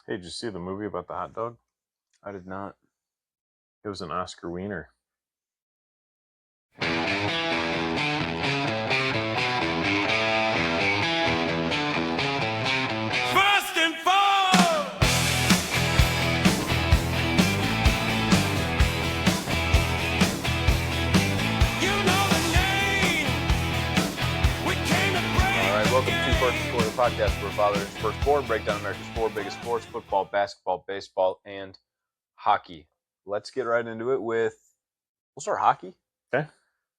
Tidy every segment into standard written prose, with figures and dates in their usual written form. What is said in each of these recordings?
Hey, did you see the movie about the hot dog? I did not. It was an Oscar wiener. First and foremost, you know the name. We came to break. All right, welcome to First and Four, the podcast where Father is First Four, break down America's four biggest sports: football, basketball, baseball, and hockey. Let's get right into it with. We'll start hockey. Okay.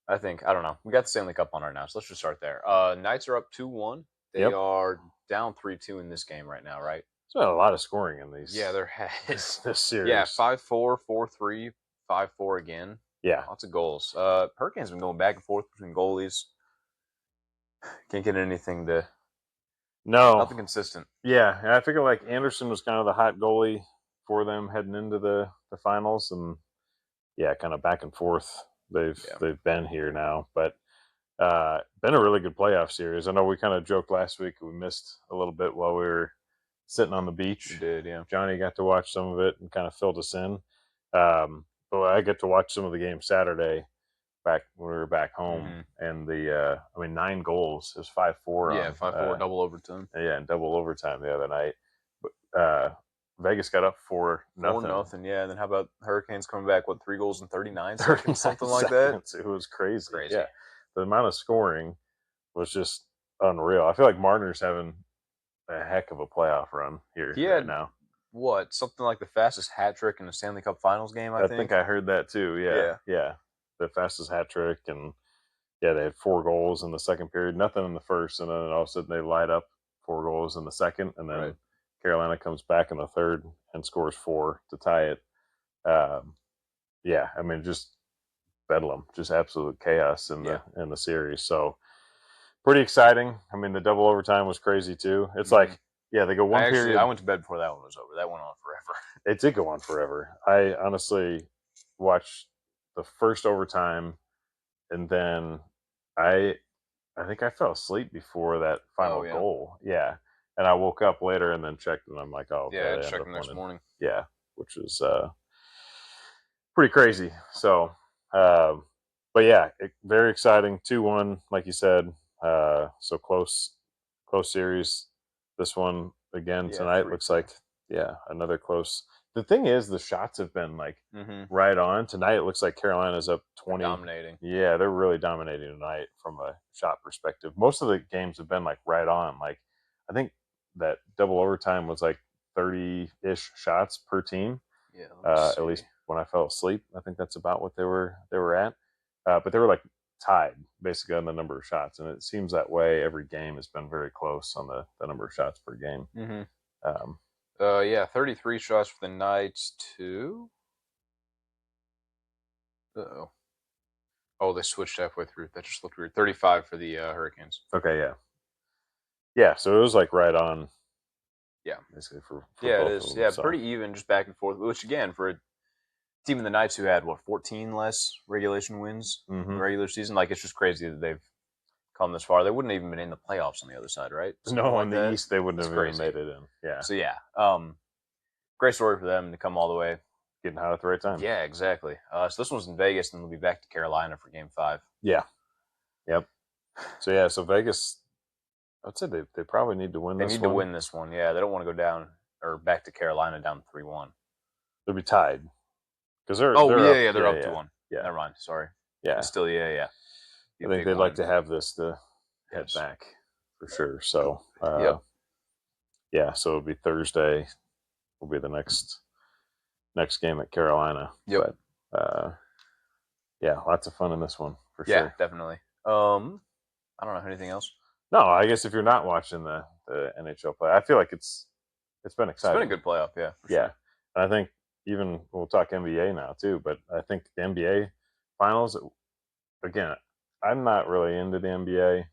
I don't know. We got the Stanley Cup on right now, so let's just start there. Knights are up 2-1. They Yep. are down 3-2 in this game right now, right? There's been a lot of scoring in these. Yeah, there has. this series. Yeah, 5-4, 4-3, 5-4 again. Yeah. Lots of goals. Hurricanes have been going back and forth between goalies. Can't get anything to. No. Nothing consistent. Yeah, and I figure like Anderson was kind of the hot goalie for them heading into the finals, and yeah, kind of back and forth they've been here now, but been a really good playoff series. I know we kind of joked last week we missed a little bit while we were sitting on the beach. You did, yeah. Johnny got to watch some of it and kind of filled us in. But I get to watch some of the game Saturday back when we were back home, and 9 goals. It was 5-4. Yeah, 5-4, double overtime. Yeah, and double overtime the other night. But Vegas got up 4-0. 4-0, yeah. And then how about Hurricanes coming back? 3 goals in 39 seconds, something like that. It was crazy. Yeah, the amount of scoring was just unreal. I feel like Marner's having a heck of a playoff run here right now. What? Something like the fastest hat trick in the Stanley Cup Finals game, I think I heard that too. Yeah. The fastest hat trick, and yeah, they had 4 goals in the second period, nothing in the first, and then all of a sudden they light up 4 goals in the second, and then Carolina comes back in the third and scores 4 to tie it. Just bedlam, just absolute chaos in the series. So pretty exciting. I mean, the double overtime was crazy too. It's like, yeah, they go one period. I went to bed before that one was over. That went on forever. It did go on forever. I honestly watched the first overtime, and then I think I fell asleep before that final goal. Yeah. And I woke up later and then checked, and I'm like, oh, yeah, I checked the next morning. Yeah, which was pretty crazy. So, but yeah, very exciting. 2-1, like you said. So close series. This one again tonight looks like another close. The thing is, the shots have been like right on. Tonight it looks like Carolina's up 20. Dominating. Yeah, they're really dominating tonight from a shot perspective. Most of the games have been like right on. Like I think that double overtime was like 30-ish shots per team. Yeah. At least when I fell asleep, I think that's about what they were at. But they were like tied basically on the number of shots, and it seems that way every game has been very close on the number of shots per game. 33 shots for the Knights, 2. Uh-oh. Oh, they switched halfway through. That just looked weird. 35 for the Hurricanes. Okay, yeah. Yeah, so it was like right on. Yeah. Basically for yeah, both it is. of them, Yeah, so. pretty even, just back and forth. Which, again, for a team in the Knights who had, 14 less regulation wins in the regular season, like, it's just crazy that they've come this far. They wouldn't have even been in the playoffs on the other side, right? Something no, like in the East, they wouldn't have even made it in. Yeah. So, yeah. Great story for them to come all the way. Getting hot at the right time. Yeah, exactly. So this one's in Vegas, and they'll be back to Carolina for Game 5. Yeah. Yep. So, so Vegas, I'd say they probably need to win this one. They need to win this one, yeah. They don't want to go down or back to Carolina down 3-1. They'll be tied. Because they're up 2-1. 2-1. Yeah. Never mind. Sorry. Yeah. But still, yeah. I think they'd like to have this to head back for sure. So, yeah, so it'll be Thursday. Will be the next game at Carolina. Yep. But, lots of fun in this one for sure. Yeah, definitely. I don't know anything else. No, I guess if you're not watching the NHL play, I feel like it's been exciting. It's been a good playoff, yeah. Sure. And I think even we'll talk NBA now too, but I think the NBA finals, again, I'm not really into the NBA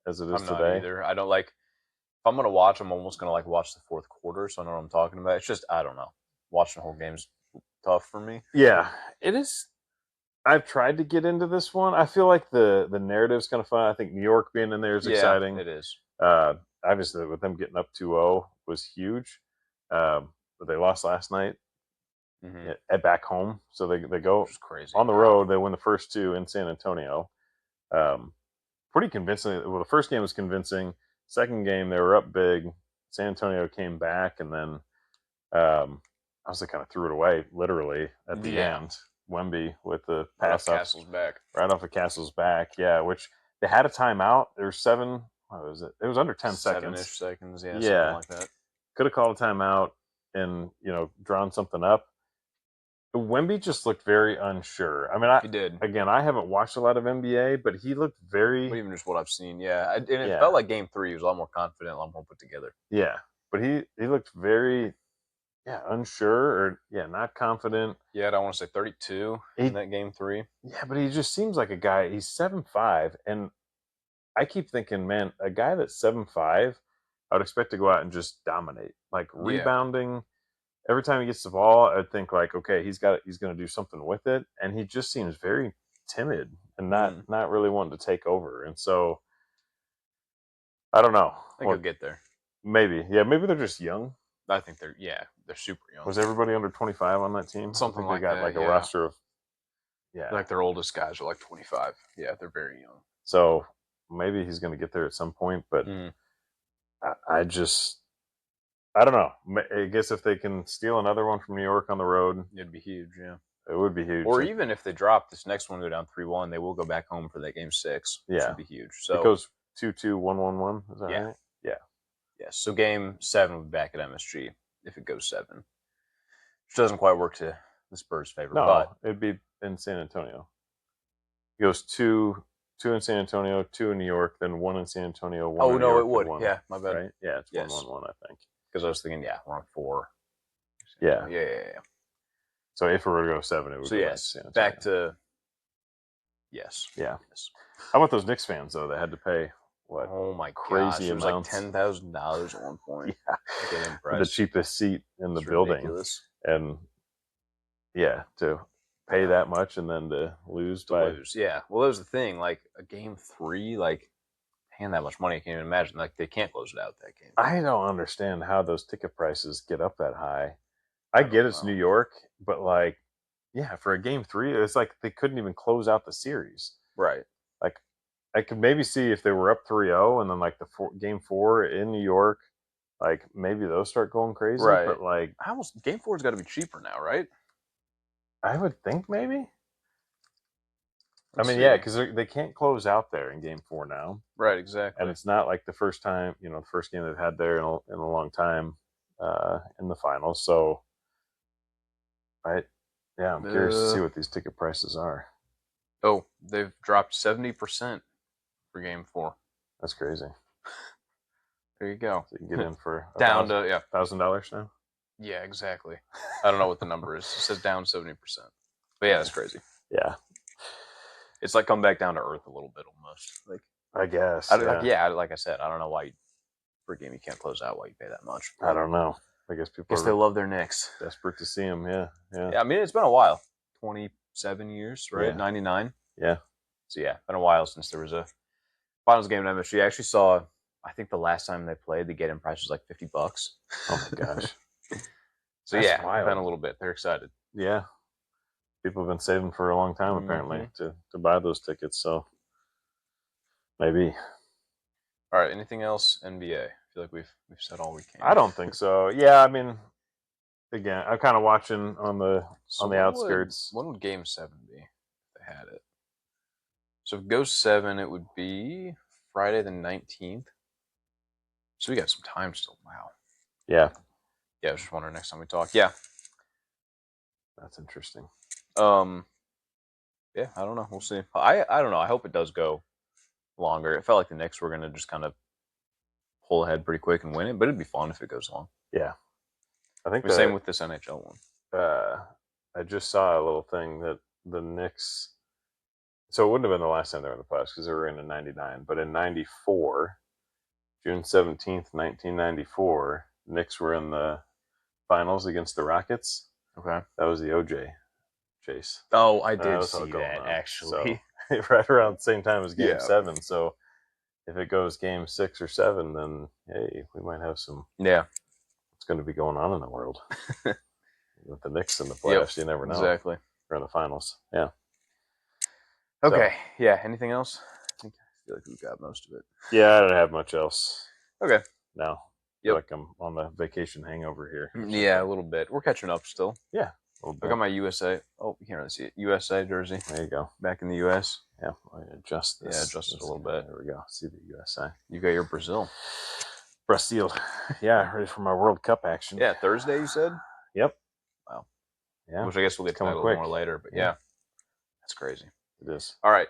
as it is today. I'm not either. I don't like. If I'm gonna watch, I'm almost gonna watch the fourth quarter, so I know what I'm talking about. It's just I don't know. Watching the whole game's tough for me. Yeah, it is. I've tried to get into this one. I feel like the narrative's kind of fun. I think New York being in there is exciting. It is. Obviously, with them getting up 2-0 was huge. but they lost last night Mm-hmm. at back home. So they go Which is crazy. on the road. They win the first two in San Antonio. Pretty convincingly. Well, the first game was convincing. Second game, they were up big. San Antonio came back, and then honestly kind of threw it away, literally, at the end. Wemby with the pass off Castle's back. right off of Castle's back. Yeah, which they had a timeout. There was 7. What was it? It was under 10 seconds. 7-ish seconds. Yeah, Yeah. something like that. Could have called a timeout and drawn something up. Wemby just looked very unsure. I mean, He did. Again, I haven't watched a lot of NBA, but he looked very. Even just what I've seen, yeah. And it felt like Game 3 he was a lot more confident, a lot more put together. Yeah, but he looked very, unsure or not confident. Yeah, I want to say 32 in that Game 3. Yeah, but he just seems like a guy. He's 7'5", and I keep thinking, man, a guy that's 7'5", I would expect to go out and just dominate, like rebounding. Every time he gets the ball, I'd think like, okay, he's going to do something with it, and he just seems very timid and not really wanting to take over. And so, I don't know. I think he'll get there. Maybe, maybe they're just young. I think they're super young. Was everybody under 25 on that team? Something like that. They got like a roster of, like their oldest guys are like 25. Yeah, they're very young. So maybe he's going to get there at some point, but I don't know. I guess if they can steal another one from New York on the road, it'd be huge. Yeah, it would be huge. Or even if they drop this next one, go down 3-1, they will go back home for that Game 6. Yeah, which would be huge. So it goes 2-2, 1-1-1. Is that right? Yeah. Yes. So Game 7 will be back at MSG if it goes 7, which doesn't quite work to the Spurs' favor. No, but it'd be in San Antonio. It goes 2 in San Antonio, 2 in New York, then 1 in San Antonio. 1 in New York, it would. 1, yeah, my bad. Right? Yeah, it's 1-1-1, I think. Because I was thinking, we're on 4. Yeah. Yeah. So if it were to go 7, it would go back to yes. Yeah. Yes. How about those Knicks fans though that had to pay what? Oh my crazy gosh, amounts. It was like $10,000 at one point. The cheapest seat in the building. Ridiculous. And to pay that much and then to lose. Yeah. Well, that was the thing. Like a Game 3, like paying that much money, I can't even imagine. Like they can't close it out that game. I don't understand how those ticket prices get up that high. I get it's New York, but like, for a Game 3, it's like they couldn't even close out the series. Right. Like, I could maybe see if they were up 3-0 and then like Game 4 in New York, like maybe those start going crazy. Right. But like, Game 4's got to be cheaper now, right? I would think maybe. Because they can't close out there in Game 4 now. Right, exactly. And it's not like the first time, the first game they've had there in a long time in the finals. So, I'm curious to see what these ticket prices are. Oh, they've dropped 70% for Game 4. That's crazy. There you go. So you can get in for down to $1,000 now. Yeah, exactly. I don't know what the number is. It says down 70%. But that's crazy. Yeah. It's like come back down to earth a little bit almost. Like I guess. Like I said, I don't know why for a game you can't close out why you pay that much. I don't know. I guess people they love their Knicks. Desperate to see them. Yeah. I mean, it's been a while. 27 years, right? Yeah. 99. Yeah. So been a while since there was a finals game at MSG. I actually saw. I think the last time they played, the get-in price was like $50. Oh my gosh. So it's been a little bit. They're excited. Yeah. People have been saving for a long time, apparently, to buy those tickets. So maybe. All right. Anything else? NBA. I feel like we've said all we can. I don't think so. Yeah, I mean, again, I'm kind of watching on the outskirts. When would Game 7 be if they had it? So if it goes 7, it would be Friday the 19th. So we got some time still. Wow. Yeah. Yeah, I was just wondering next time we talk. Yeah. That's interesting. Yeah, I don't know. We'll see. I don't know. I hope it does go longer. It felt like the Knicks were going to just kind of pull ahead pretty quick and win it, but it'd be fun if it goes long. Yeah. I think the same with this NHL one. I just saw a little thing that the Knicks, so it wouldn't have been the last time they were in the playoffs because they were in 99, but in 94, June 17th, 1994, Knicks were in the finals against the Rockets. Okay. That was the OJ chase. Oh, I did see that, actually. So, right around the same time as Game 7. So if it goes Game 6 or 7, then, hey, we might have some what's going to be going on in the world with the Knicks in the playoffs. You never know. Exactly. Or in the finals. Yeah. Okay. Yeah. Anything else? I feel like we got most of it. Yeah, I don't have much else. Okay. No. I feel like I'm on the vacation hangover here. Yeah, a little bit. We're catching up still. Yeah. I got my USA. Oh, you can't really see it. USA jersey. There you go. Back in the US. Yeah. I'll adjust this. Yeah, adjust it a little bit. There we go. See the USA. You got your Brazil. Brazil. Yeah, ready for my World Cup action. Yeah, Thursday, you said? Yep. Wow. Yeah. Which I guess we'll get to that a little more later, but yeah. That's crazy. It is. All right.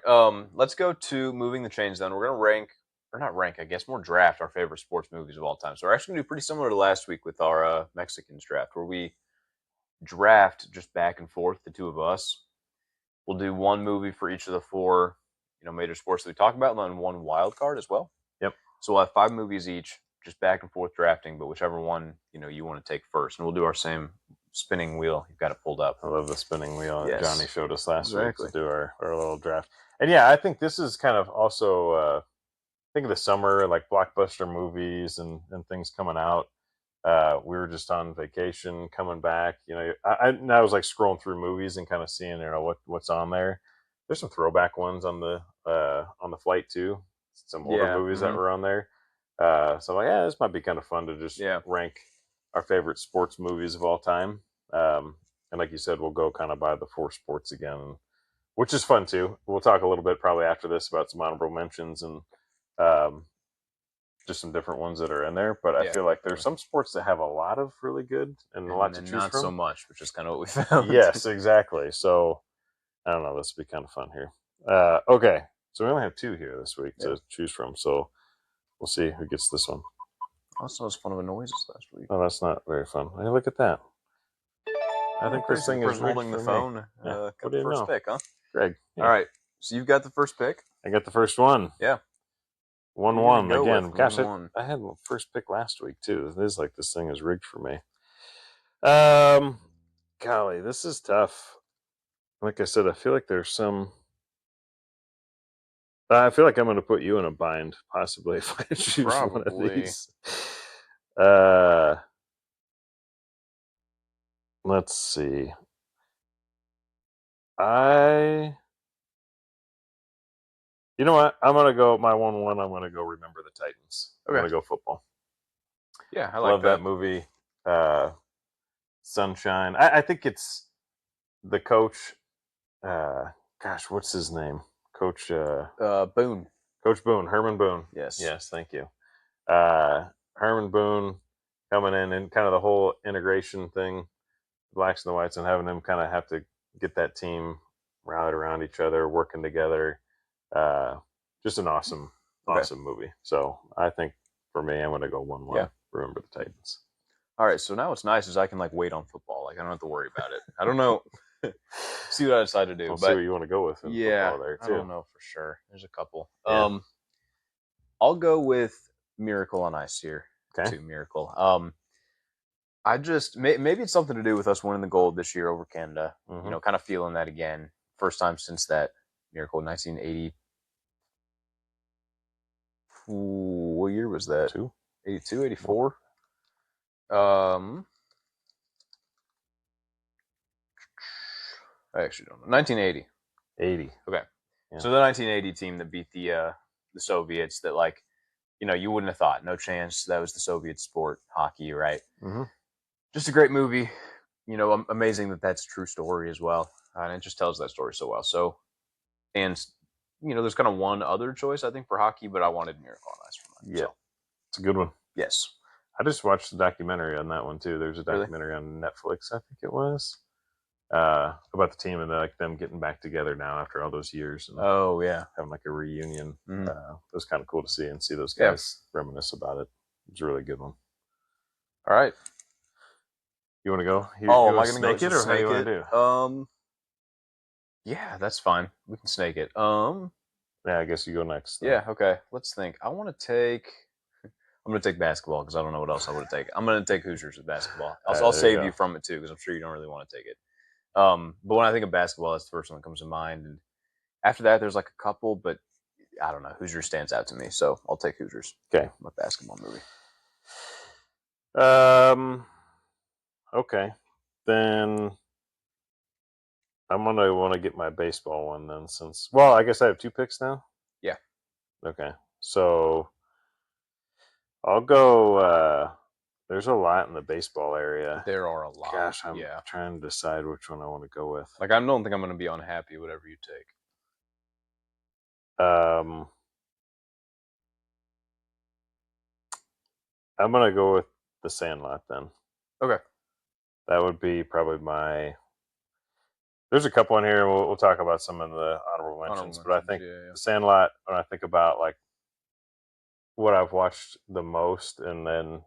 Let's go to moving the chains then. We're going to more draft our favorite sports movies of all time. So we're actually going to do pretty similar to last week with our Mexicans draft, where we draft just back and forth, the two of us. We'll do one movie for each of the four, major sports that we talk about, and then one wild card as well. Yep. So we'll have 5 movies each, just back and forth drafting, but whichever one, you want to take first. And we'll do our same spinning wheel. You've got it pulled up. I love the spinning wheel that Yes. Johnny showed us last week to do our little draft. And yeah, I think this is kind of also think of the summer, like blockbuster movies and things coming out. We were just on vacation, coming back. I was like scrolling through movies and kind of seeing what's on there. There's some throwback ones on the flight too. Some older movies that were on there. So I'm like, this might be kind of fun to just rank our favorite sports movies of all time. And like you said, we'll go kind of by the 4 sports again, which is fun too. We'll talk a little bit probably after this about some honorable mentions and just some different ones that are in there. But I feel like there's some sports that have a lot of really good and a lot to choose not from. so much, which is kind of what we found. Yes, exactly. So I don't know. This will be kind of fun here. Okay, so we only have 2 here this week to choose from. So we'll see who gets this one. That's not as fun of a noise as last week. Oh, that's not very fun. Hey, look at that. I think this thing is holding the phone. What do the you first know? pick, huh? Greg. Yeah. All right. So you've got the first pick. I got the first one. Yeah. 1-1 again. Gosh, 1-1. I had the first pick last week too. It is like this thing is rigged for me. Golly, this is tough. Like I said, I feel like there's some. I feel like I'm going to put you in a bind, possibly, if I choose one of these. Let's see. You know what? I'm going to go my 1-1. I'm going to go Remember the Titans. I'm going to go football. Yeah, I love that movie. Sunshine. I think it's the coach. Gosh, what's his name? Coach Boone. Coach Boone. Herman Boone. Yes. Yes, thank you. Herman Boone coming in and kind of the whole integration thing, blacks and the whites, and having them kind of have to get that team rallied around each other, working together. Just an awesome movie. So I think for me, I'm going to go 1-1. Yeah. Remember the Titans. All right. So now what's nice is I can wait on football. Like I don't have to worry about it. I don't know. See what I decide to do. We'll but see what you want to go with in football there too. I don't know for sure. There's a couple. Yeah. I'll go with Miracle on Ice here. Okay. To Miracle. I just maybe it's something to do with us winning the gold this year over Canada. Mm-hmm. Kind of feeling that again. First time since that Miracle 1980. What year was that? 82, 84. I actually don't know. 1980. 80. Okay. Yeah. So the 1980 team that beat the Soviets, that you wouldn't have thought, no chance. That was the Soviet sport, hockey, right? Mm-hmm. Just a great movie. Amazing that that's a true story as well, and it just tells that story so well. So, and there's kind of one other choice I think for hockey, but I wanted Miracle on Ice for mine. Yeah, so. It's a good one. Yes. I just watched the documentary on that one too. There's a documentary on Netflix, I think it was, about the team and them getting back together now after all those years. And oh yeah, having like a reunion. Mm-hmm. It was kind of cool to see those guys reminisce about it. It was a really good one. All right. You want to go? Am I going to snake it, or how you want to do? Yeah, that's fine. We can snake it. Yeah, I guess you go next. Then. Yeah. Okay. Let's think. I'm going to take basketball because I don't know what else I would take. I'm going to take Hoosiers with basketball. I'll save you from it too because I'm sure you don't really want to take it. But when I think of basketball, that's the first one that comes to mind. And after that, there's like a couple, but I don't know. Hoosiers stands out to me, so I'll take Hoosiers. Okay. My basketball movie. Okay, then I'm gonna want to get my baseball one then, since I guess I have 2 picks now. Yeah. Okay, so I'll go. There's a lot in the baseball area. There are a lot. Gosh, I'm yeah. trying to decide which one I want to go with. Like, I don't think I'm going to be unhappy whatever you take. I'm gonna go with The Sandlot then. Okay. That would be probably my. There's a couple in here. We'll talk about some of the honorable mentions, but I think yeah. The Sandlot. When I think about like what I've watched the most, and then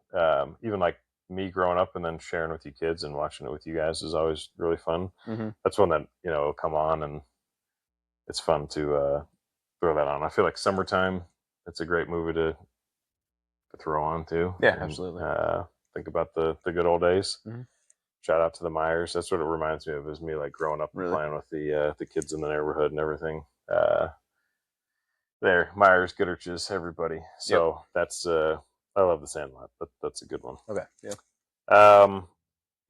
even like me growing up and then sharing with you kids and watching it with you guys is always really fun. Mm-hmm. That's one that will come on, and it's fun to throw that on. I feel like summertime. It's a great movie to throw on too. Yeah, and, absolutely. Think about the good old days. Mm-hmm. Shout out to the Myers. That's what it reminds me of, is me like growing up and playing with the kids in the neighborhood and everything. There, Myers, Gooderches, everybody. So that's I love The Sandlot. That's a good one. Okay. Yeah.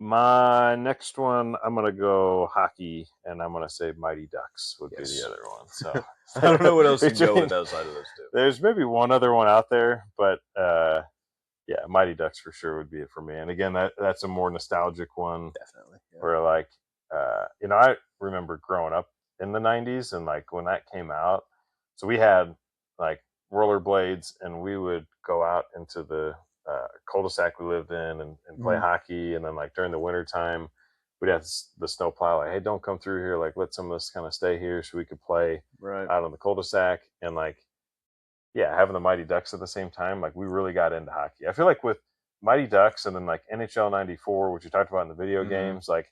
My next one, I'm gonna go hockey, and I'm gonna say Mighty Ducks would be the other one. So I don't know what else to go with outside of those two. There's maybe one other one out there, but yeah, Mighty Ducks for sure would be it for me. And again, that's a more nostalgic one. Definitely. Yeah. Where like, I remember growing up in the 90s, and like when that came out, so we had like rollerblades, and we would go out into the cul-de-sac we lived in and play hockey. And then like during the winter time, we'd have the snow plow, like, hey, don't come through here. Like, let some of us kind of stay here so we could play out on the cul-de-sac. And like, yeah, having the Mighty Ducks at the same time, like we really got into hockey. I feel like with Mighty Ducks and then like NHL '94, which you talked about in the video games, like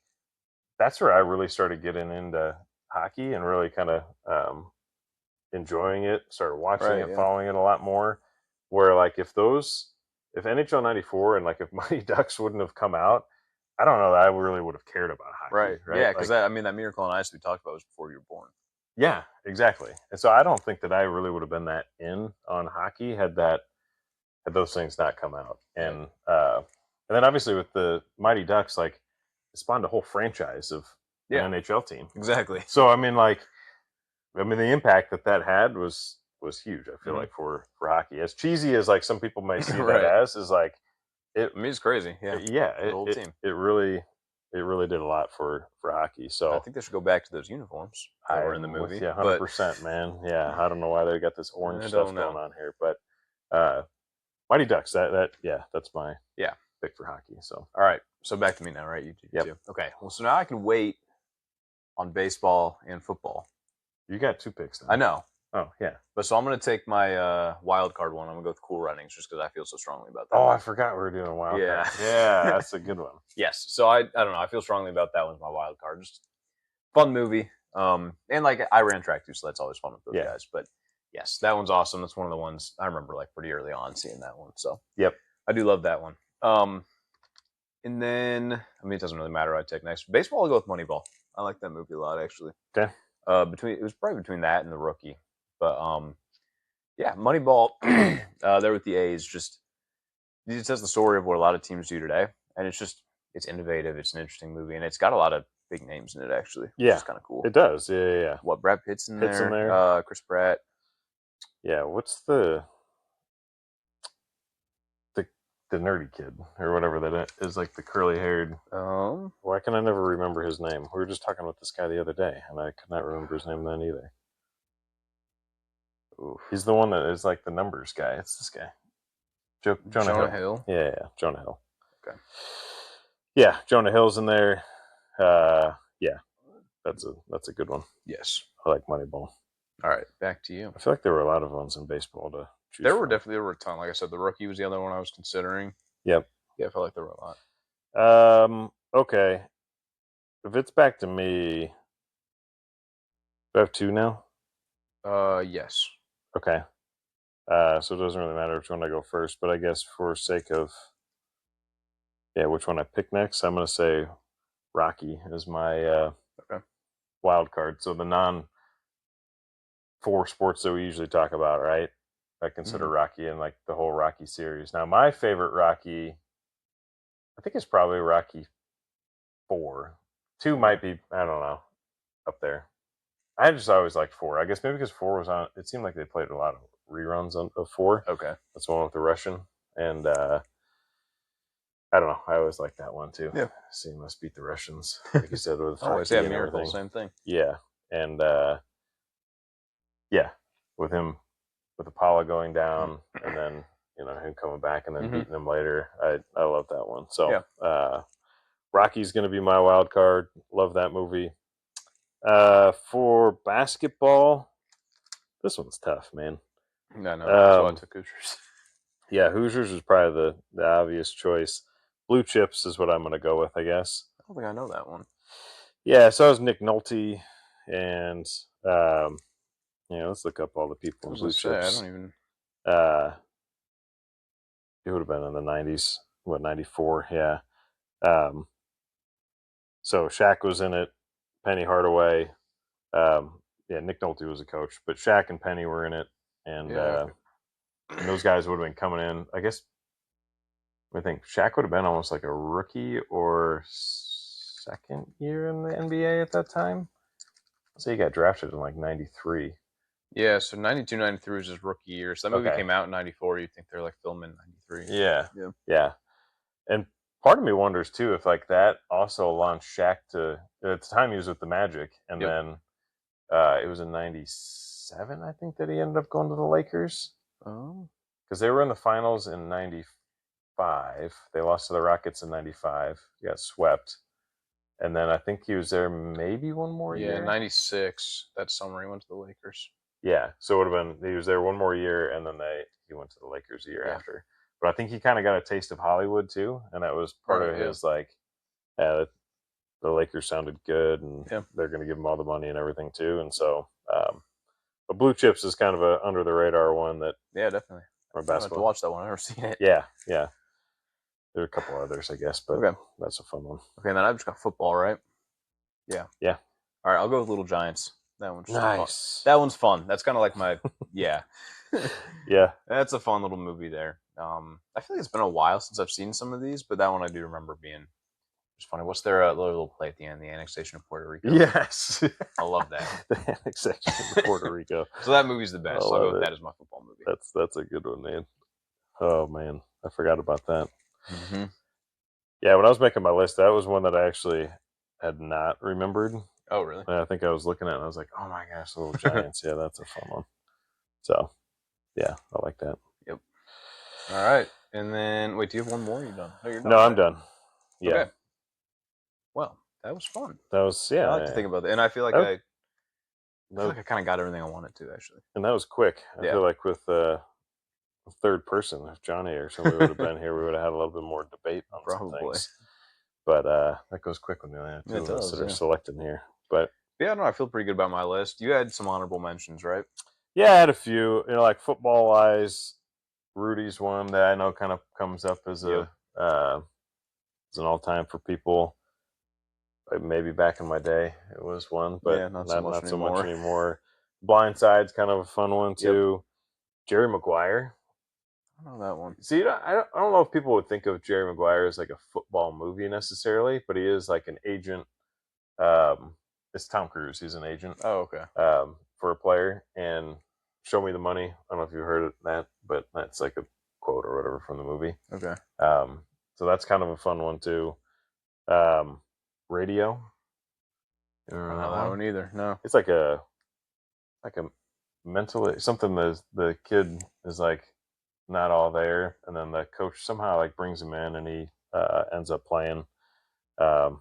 that's where I really started getting into hockey and really kind of enjoying it, started watching it, following it a lot more. Where like if NHL '94 and like if Mighty Ducks wouldn't have come out, I don't know that I really would have cared about hockey. Right? Yeah, because that Miracle on Ice we talked about was before you were born. Yeah, exactly. And so I don't think that I really would have been that in on hockey had those things not come out. And then obviously with the Mighty Ducks, like it spawned a whole franchise of an NHL team. Exactly. So I mean, the impact that had was huge. I feel like for hockey, as cheesy as like some people may see that as, is like it. I mean, it's crazy. Yeah, the whole team. It really did a lot for hockey. So I think they should go back to those uniforms that were in the movie. Yeah, 100%, man. Yeah, I don't know why they got this orange stuff going on here, but Mighty Ducks. That's my pick for hockey. So all right, so back to me now, right? You too. Okay. Well, so now I can wait on baseball and football. You got 2 picks now. I know. Oh yeah, but so I'm going to take my wild card one. I'm going to go with Cool Runnings just because I feel so strongly about that. Oh, I forgot we were doing wild card. Yeah, that's a good one. Yes. So I don't know. I feel strongly about that one's my wild card. Just fun movie. And like I ran track too, so that's always fun with those guys. But yes, that one's awesome. That's one of the ones I remember like pretty early on seeing that one. So I do love that one. And then it doesn't really matter what I take next. Baseball, I'll go with Moneyball. I like that movie a lot, actually. Okay. It was probably between that and The Rookie. But Moneyball, there with the A's, it tells the story of what a lot of teams do today, and it's innovative. It's an interesting movie, and it's got a lot of big names in it, actually. Yeah, which is kind of cool. It does. Yeah. What, Brad Pitt's in there? Chris Pratt. Yeah. What's the nerdy kid or whatever that is, like the curly haired? Why can I never remember his name? We were just talking with this guy the other day, and I could not remember his name then either. Oof. He's the one that is like the numbers guy. It's this guy. Jonah Hill. Yeah, Jonah Hill. Okay. Yeah, Jonah Hill's in there. Yeah, that's a good one. Yes. I like Moneyball. All right, back to you. I feel like there were a lot of ones in baseball to choose There from. There were a ton. Like I said, The Rookie was the other one I was considering. Yep. Yeah, I felt like there were a lot. Okay. If it's back to me, do I have 2 now? Yes. Okay. So it doesn't really matter which one I go first, but I guess for sake of which one I pick next, I'm going to say Rocky is my wild card. So the non-4 sports that we usually talk about, right? I consider Rocky and like the whole Rocky series. Now, my favorite Rocky I think it's probably Rocky 4. 2 might be, I don't know, up there. I just always liked 4. I guess maybe because 4 was on. It seemed like they played a lot of reruns of 4. Okay. That's the one with the Russian, and I don't know. I always liked that one too. Yeah. Seeing us beat the Russians, like you said, with Always, hockey yeah, and Miracle, everything. same thing. Yeah, and yeah, with him, with Apollo going down, and then him coming back and then Mhm. beating him later. I love that one. So Yeah. Rocky's going to be my wild card. Love that movie. For basketball, this one's tough, man. No, that's why I took Hoosiers. Yeah, Hoosiers is probably the obvious choice. Blue Chips is what I'm going to go with, I guess. I don't think I know that one. Yeah, so it was Nick Nolte, and let's look up all the people I in was Blue gonna say, I Chips. don't even. It would have been in the 90s, 94, yeah. So Shaq was in it, Penny Hardaway. Nick Nolte was a coach, but Shaq and Penny were in it, and Yeah, and those guys would have been coming in. I guess I think Shaq would have been almost like a rookie or second year in the NBA at that time. So he got drafted in like 93. Yeah, so 92, 93 was his rookie year. So that movie Okay. came out in 94. You'd think they're like filming 93. Yeah. And part of me wonders too if like that also launched Shaq to, at the time he was with the Magic, and then it was in 97, I think, that he ended up going to the Lakers. Oh. Because they were in the finals in 95. They lost to the Rockets in 95. He got swept. And then I think he was there maybe one more year. Yeah, 96. That summer he went to the Lakers. Yeah, so it would have been, he was there one more year, and then he went to the Lakers a year after. But I think he kind of got a taste of Hollywood too, and that was part of his like, the Lakers sounded good, and they're going to give him all the money and everything too. And so, but Blue Chips is kind of a under the radar one that. Yeah, definitely. Or I have basketball. to watch that one. I've never seen it. Yeah. There are a couple others, I guess, but that's a fun one. Okay, then I've just got football, right? Yeah. All right, I'll go with Little Giants. That one's nice. Fun. That one's fun. That's kind of like my yeah. That's a fun little movie there. I feel like it's been a while since I've seen some of these, but that one I do remember being just funny. What's their little play at the end? The annexation of Puerto Rico. Yes, I love that. The annexation of Puerto Rico. So that movie's the best. I'll go with that as my football movie. That's a good one, man. Oh man, I forgot about that. Mm-hmm. Yeah, when I was making my list, that was one that I actually had not remembered. Oh, really? And I think I was looking at it and I was like, oh my gosh, Little Giants. Yeah, that's a fun one. So, yeah, I like that. Yep. All right. And then, wait, do you have one more? You're done? Oh, you're done. No, I'm done. Yeah. Okay. Well, that was fun. That was, I like to think about that. And I feel like I kind of got everything I wanted to, actually. And that was quick. I feel like with a third person, if Johnny or somebody would have been here, we would have had a little bit more debate on some things. But that goes quick when you have two of us that are selected here. But yeah, no, I feel pretty good about my list. You had some honorable mentions, right? Yeah, I had a few. Like football wise, Rudy's one that I know kind of comes up as as an all time for people. Maybe back in my day it was one, but not so much anymore. Blindside's kind of a fun one too. Jerry Maguire. I don't know that one. See, I don't know if people would think of Jerry Maguire as like a football movie necessarily, but he is like an agent. It's Tom Cruise. He's an agent. Oh, okay. For a player, and Show Me the Money. I don't know if you heard of that, but that's like a quote or whatever from the movie. Okay. So that's kind of a fun one too. Radio. I don't know that one either. No. It's like a mentally something that the kid is like not all there, and then the coach somehow like brings him in, and he ends up playing. But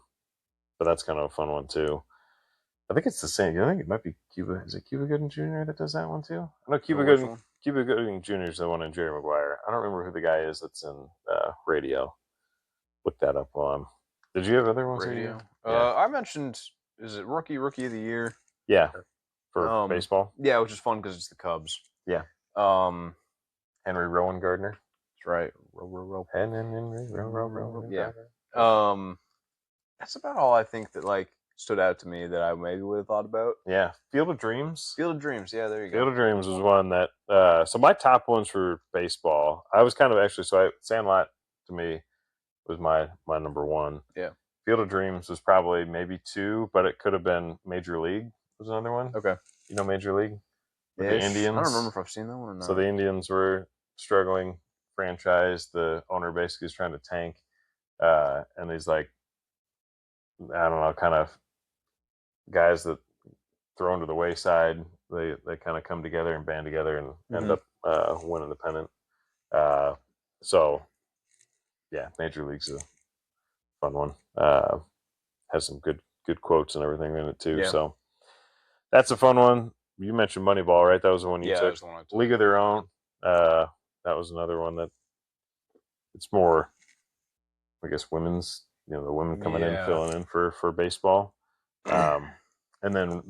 that's kind of a fun one too. I think it's the same. I think it might be Cuba. Is it Cuba Gooding Jr. that does that one too? I know Cuba Gooding Jr. is the one in Jerry Maguire. I don't remember who the guy is that's in Radio. Look that up while I'm. Did you have other ones? Radio. I mentioned. Is it Rookie of the Year? Yeah. For baseball. Yeah, which is fun because it's the Cubs. Yeah. Henry Rowan Gardner. That's right. Henry. Yeah. That's about all I think that like stood out to me that I maybe would have thought about. Yeah. Field of Dreams. Yeah, there you go. Field of Dreams was one that so my top ones for baseball, I was kind of actually Sandlot to me was my number one. Yeah. Field of Dreams was probably maybe 2, but it could have been Major League was another one. Okay. You know Major League? With the Ish. Indians. I don't remember if I've seen that one or not. So the Indians were struggling franchise. The owner basically is trying to tank. And these like, I don't know, kind of guys that thrown to the wayside. They kind of come together and band together and end up winning the pennant. So yeah, Major League's a fun one. Has some good quotes and everything in it too. Yeah. So that's a fun one. You mentioned Moneyball, right? That was the one you Yeah, that took. was the one I took. League of Their Own. That was another one that it's more, I guess, women's. The women coming in, filling in for baseball. And then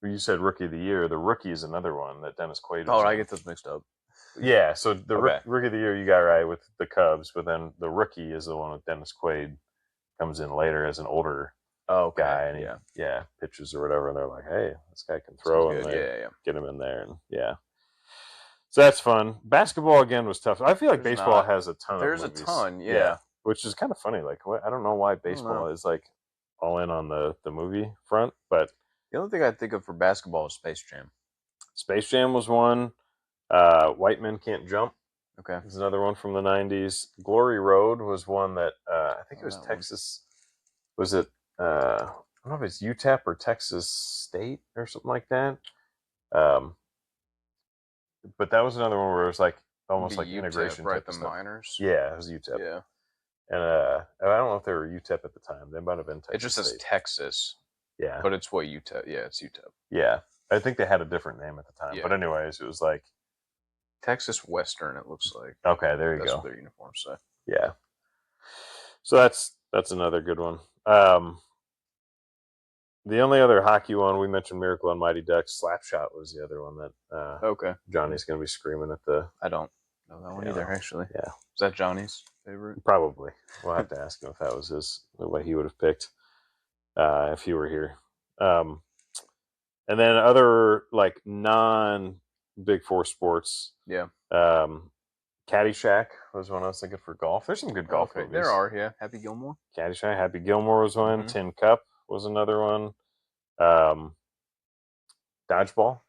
you said Rookie of the Year. The Rookie is another one that Dennis Quaid. Oh, was I in. get those mixed up. Yeah, so the Okay. Rookie of the Year you got right with the Cubs, but then the Rookie is the one with Dennis Quaid. Comes in later as an older guy, and he pitches or whatever, and they're like, "Hey, this guy can throw," and they get him in there, and so that's fun. Basketball again was tough. I feel like There's baseball not. has a ton. There's of a movies. ton, yeah. Which is kind of funny. Like, I don't know why baseball is like all in on the movie front, but The only thing I think of for basketball is Space Jam. Space Jam was one. White Men Can't Jump. Okay. There's another one from the 90s. Glory Road was one that I think it was that one. Texas. Was it? I don't know if it's UTEP or Texas State or something like that. But that was another one where it was like almost like UTEP, integration, right? type The of stuff. minors. Yeah, it was UTEP. Yeah. And I don't know if they were UTEP at the time. They might have been Texas. It just says State. Texas. Yeah. But it's what UTEP. Yeah, it's UTEP. Yeah, I think they had a different name at the time. Yeah. But anyways, it was like Texas Western. It looks like. Okay, there you That's go. what their uniforms say. Yeah. So that's another good one. The only other hockey one we mentioned, Miracle on Mighty Ducks. Slapshot was the other one that Okay. Johnny's going to be screaming at the. I don't know that one either, actually. Yeah. Is that Johnny's favorite? Probably. We'll have to ask him if that was the way he would have picked if he were here. And then other like non Big Four sports. Yeah. Caddyshack was one I was thinking for golf. There's some good golf movies. There are, yeah. Happy Gilmore. Caddyshack, Happy Gilmore was one. Mhm. Tin Cup was another one. Dodgeball.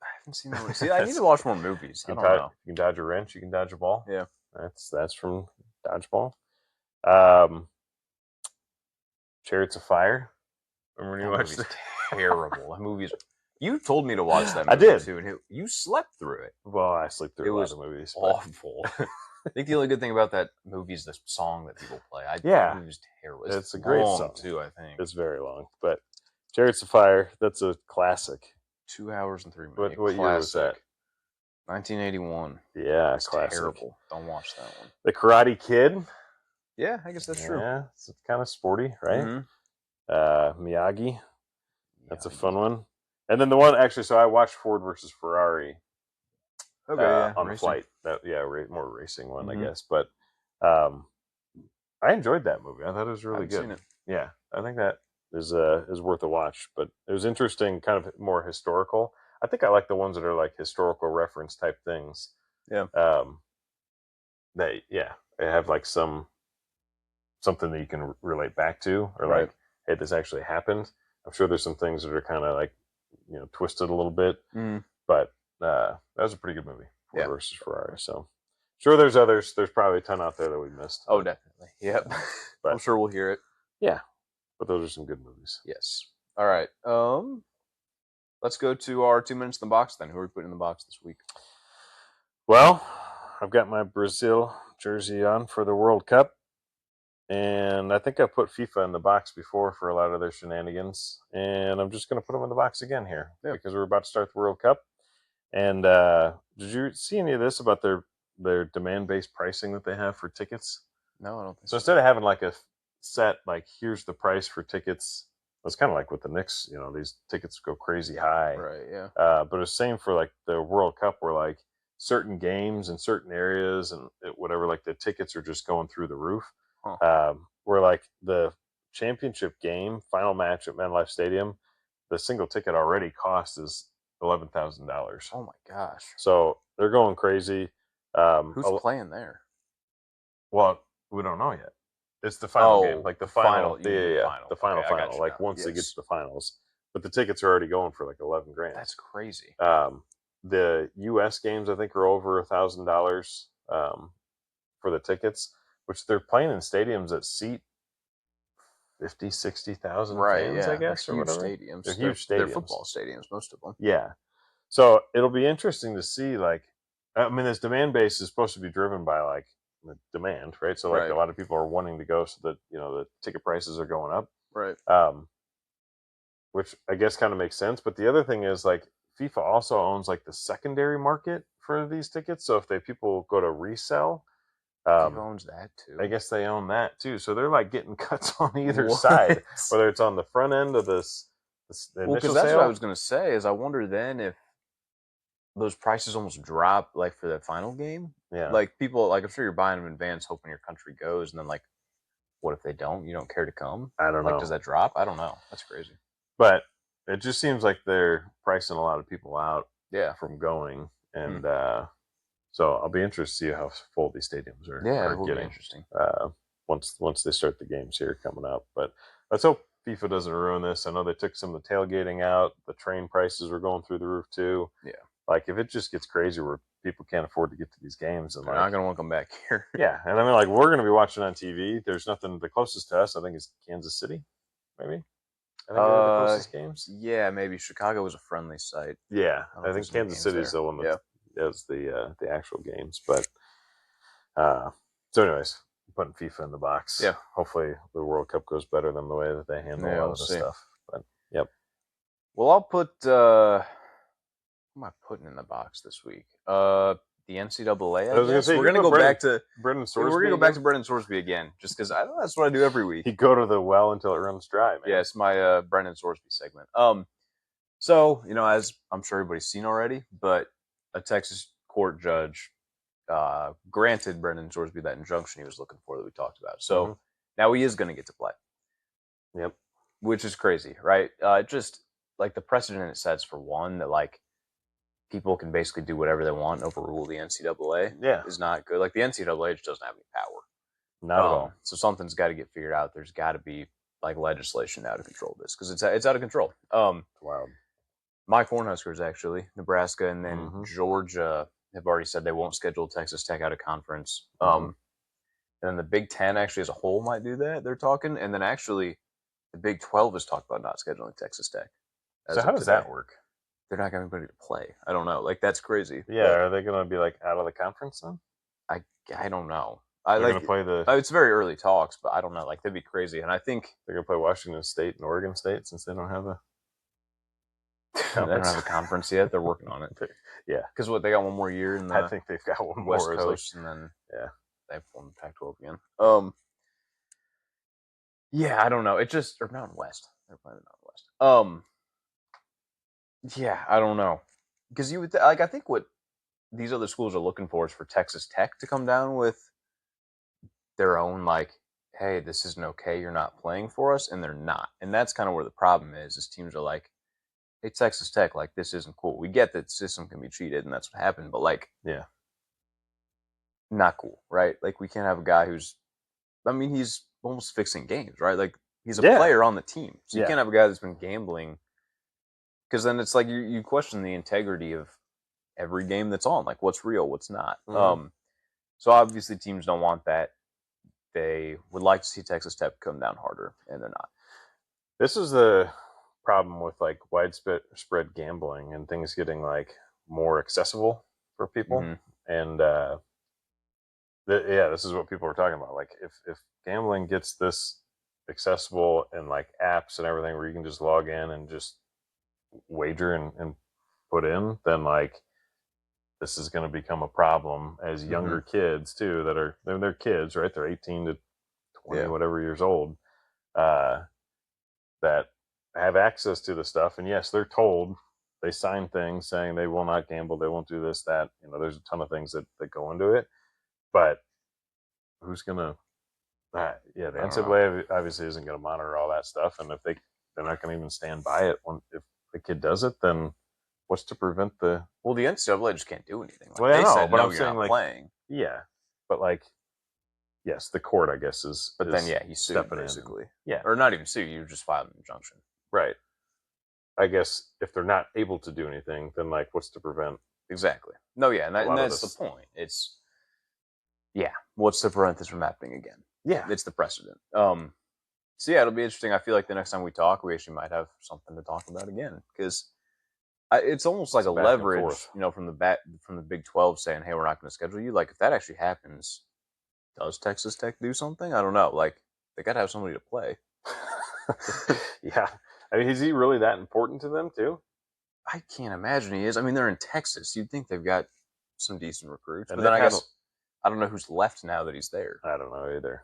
I haven't seen that one. See, I need to watch more movies. I You don't can, know. you can dodge a wrench. You can dodge a ball. Yeah. That's from Dodgeball. Chariots of Fire. Remember when you watched it? Terrible. That movie's. You told me to watch that movie I did. too, and you slept through it. Well, I sleep through It a lot was of movies. but- Awful. I think the only good thing about that movie is the song that people play. Yeah. It was terrible. It's a great long, song. too, I think. It's very long, but Chariots of Fire. That's a classic. 2 hours and 3 minutes. What year was that? 1981. Yeah, It's classic. terrible. Don't watch that one. The Karate Kid. Yeah, I guess that's true. Yeah, it's kind of sporty, right? Mhm. Miyagi. That's a Yeah. fun one. And then the one actually, so I watched Ford versus Ferrari Okay, yeah. on the racing. flight. More racing one, Mhm. I guess. But I enjoyed that movie. I thought it was I really haven't good. seen it. Yeah, I think that is worth a watch. But it was interesting, kind of more historical. I think I like the ones that are like historical reference type things. Yeah. They have like something that you can relate back to, or Right. like, hey, this actually happened. I'm sure there's some things that are kind of like twisted a little bit, but that was a pretty good movie. Ford Yeah. versus Ferrari. So sure, there's others. There's probably a ton out there that we missed. Oh, definitely. Yep. But- I'm sure we'll hear it. But those are some good movies. Yes. All right. Let's go to our 2 minutes in the box then. Who are we putting in the box this week? Well, I've got my Brazil jersey on for the World Cup. And I think I put FIFA in the box before for a lot of their shenanigans. And I'm just going to put them in the box again here because we're about to start the World Cup. And did you see any of this about their demand-based pricing that they have for tickets? No, I don't think So instead of having like a set, like here's the price for tickets, it's kind of like with the Knicks, these tickets go crazy high. Right, yeah. But it's same for like the World Cup where like certain games in certain areas and whatever, like the tickets are just going through the roof. Where like the championship game, final match at MetLife Stadium, the single ticket already cost is $11,000. Oh my gosh. So they're going crazy. Who's playing there? Well, we don't know yet. It's the final Oh, game, like the the final. final, you mean the Yeah, final. the final Okay, I got final. you Like now. once they get Yes. to the finals, but the tickets are already going for like 11 grand. That's crazy. The U.S. games, I think, are over $1,000 for the tickets, which they're playing in stadiums that seat 50, 60,000 Right, fans, I yeah. They're guess, or huge whatever. stadiums. They're huge stadiums. They're football stadiums, most of them. Yeah. So it'll be interesting to see, like, I mean, this demand base is supposed to be driven by like the demand, right? So like Right. a lot of people are wanting to go, so that the ticket prices are going up, Right. which I guess kind of makes sense. But the other thing is like FIFA also owns like the secondary market for these tickets. So if people go to resell, FIFA owns that too. I guess they own that too. So they're like getting cuts on either What? side, whether it's on the front end of this the Well, initial because that's sale. what I was gonna say. Is I wonder then if those prices almost drop like for the final game. Yeah. Like people, like I'm sure you're buying them in advance, hoping your country goes, and then like, what if they don't? You don't care to come? I don't Like, know. does that drop? I don't know. That's crazy. But it just seems like they're pricing a lot of people out Yeah. from going, and so I'll be interested to see how full these stadiums are, Yeah, are it will be getting interesting. once they start the games here coming up. But let's hope FIFA doesn't ruin this. I know they took some of the tailgating out. The train prices were going through the roof too. Yeah. Like if it just gets crazy where people can't afford to get to these games, and They're like not gonna want to come back here. yeah, and I mean like we're going to be watching on TV. There's nothing. The closest to us, I think, is Kansas City, maybe. I think they're the closest games. Yeah, maybe Chicago was a friendly site. Yeah, I don't I think think there's any Kansas games City is there. the one that does the actual games. But so, anyways, putting FIFA in the box. Yeah. Hopefully, the World Cup goes better than the way that they handle Yeah, a lot we'll of the see. stuff. But yep, Well, I'll put. What am I putting in the box this week? The NCAA. I was gonna say, we're you gonna put go back to. Brendan We're Sorsby. gonna go back to again? Brendan Sorsby again, just because that's what I do every week. You go to the well until it runs dry, man. Yeah, it's my Brendan Sorsby segment. So as I'm sure everybody's seen already, but a Texas court judge granted Brendan Sorsby that injunction he was looking for that we talked about. So now he is going to get to play. Yep. Which is crazy, right? Just like the precedent it sets for one, that like people can basically do whatever they want and overrule the NCAA Yeah. is not good. Like the NCAA just doesn't have any power. Not at all. So something's got to get figured out. There's got to be like legislation now to control this because it's out of control. Wild. My Cornhuskers, actually, Nebraska and then Mhm. Georgia have already said they won't schedule Texas Tech out of conference. Mhm. And then the Big Ten actually as a whole might do that. They're talking, and then actually the Big 12 has talked about not scheduling Texas Tech. So how does that work? They're not going to anybody to play. I don't know. Like that's crazy. Yeah, are they going to be like out of the conference then? I don't know. They're going to play It's very early talks, but I don't know. Like that'd be crazy. And I think they're going to play Washington State and Oregon State since they don't have a they don't have a conference yet. They're working on it. Yeah, because they got one more year in the I think they've got one West more Coast, and then yeah, they formed Pac-12 again. Yeah, I don't know. It just or Mountain West. They're playing the Mountain West. Yeah, I don't know because you would I think what these other schools are looking for is for Texas Tech to come down with their own like, hey, this isn't okay. You're not playing for us, and they're not, and that's kind of where the problem is. Is teams are like, hey, Texas Tech, like this isn't cool. We get that the system can be cheated, and that's what happened, but like, yeah, not cool, right? Like we can't have a guy who's, I mean, he's almost fixing games, right? Like he's a player on the team, so you can't have a guy that's been gambling, because then it's like you question the integrity of every game that's on, like what's real, what's not. So obviously teams don't want that. They would like to see Texas Tech come down harder, and they're not. This is the problem with like widespread gambling and things getting like more accessible for people, and this is what people are talking about. Like if gambling gets this accessible and like apps and everything where you can just log in and just wager and put in, then like this is going to become a problem as younger kids too that are they're kids, right? They're 18 to 20 whatever years old, that have access to the stuff, and yes, they're told, they sign things saying they will not gamble, they won't do this, that, there's a ton of things that go into it, but who's gonna the NCAA obviously isn't going to monitor all that stuff, and if they're not going to even stand by it if the kid does it, then what's to prevent the NCAA just can't do anything. Like, well, they said, but no, I'm you're saying not like playing. Yeah, but like yes, the court, I guess, is. But then, yeah, he sued stepping in. basically. Yeah. Or not even sue. You just filed an injunction. Right. I guess if they're not able to do anything, then like, what's to prevent? Exactly. No, yeah, and, A that, lot and of that's this- the point. It's what's to prevent this from happening again? Yeah. It's the precedent. So yeah, it'll be interesting. I feel like the next time we talk, we actually might have something to talk about again because it's almost like It's a back and leverage, forth. from the Big 12 saying, "Hey, we're not going to schedule you." Like if that actually happens, does Texas Tech do something? I don't know. Like they got to have somebody to play. Yeah. I mean, is he really that important to them too? I can't imagine he is. I mean, they're in Texas. You'd think they've got some decent recruits, And but then they've I had guess I don't know who's left now that he's there. I don't know either.